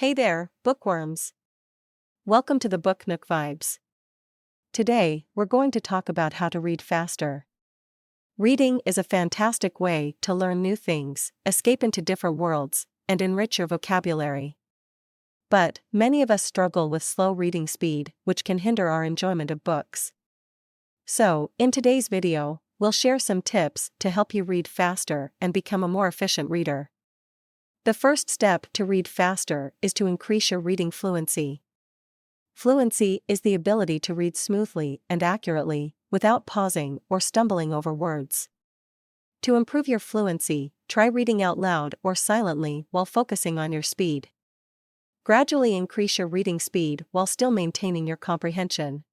Hey there, bookworms! Welcome to the Book Nook Vibes. Today, we're going to talk about how to read faster. Reading is a fantastic way to learn new things, escape into different worlds, and enrich your vocabulary. But, many of us struggle with slow reading speed, which can hinder our enjoyment of books. So, in today's video, we'll share some tips to help you read faster and become a more efficient reader. The first step to read faster is to increase your reading fluency. Fluency is the ability to read smoothly and accurately, without pausing or stumbling over words. To improve your fluency, try reading out loud or silently while focusing on your speed. Gradually increase your reading speed while still maintaining your comprehension.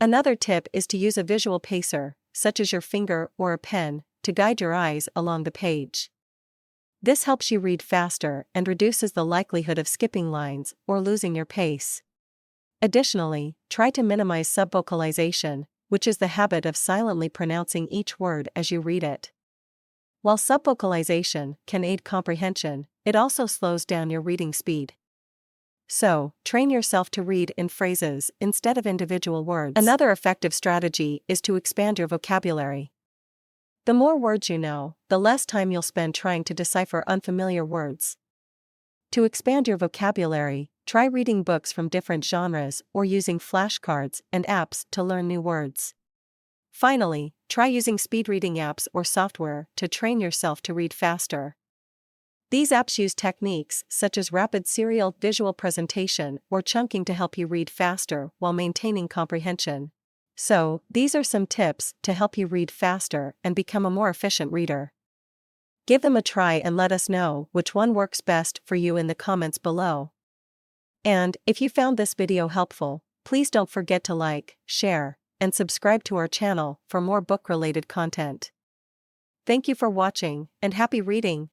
Another tip is to use a visual pacer, such as your finger or a pen, to guide your eyes along the page. This helps you read faster and reduces the likelihood of skipping lines or losing your pace. Additionally, try to minimize subvocalization, which is the habit of silently pronouncing each word as you read it. While subvocalization can aid comprehension, it also slows down your reading speed. So, train yourself to read in phrases instead of individual words. Another effective strategy is to expand your vocabulary. The more words you know, the less time you'll spend trying to decipher unfamiliar words. To expand your vocabulary, try reading books from different genres or using flashcards and apps to learn new words. Finally, try using speed reading apps or software to train yourself to read faster. These apps use techniques such as rapid serial visual presentation or chunking to help you read faster while maintaining comprehension. So, these are some tips to help you read faster and become a more efficient reader. Give them a try and let us know which one works best for you in the comments below. And, if you found this video helpful, please don't forget to like, share, and subscribe to our channel for more book-related content. Thank you for watching, and happy reading!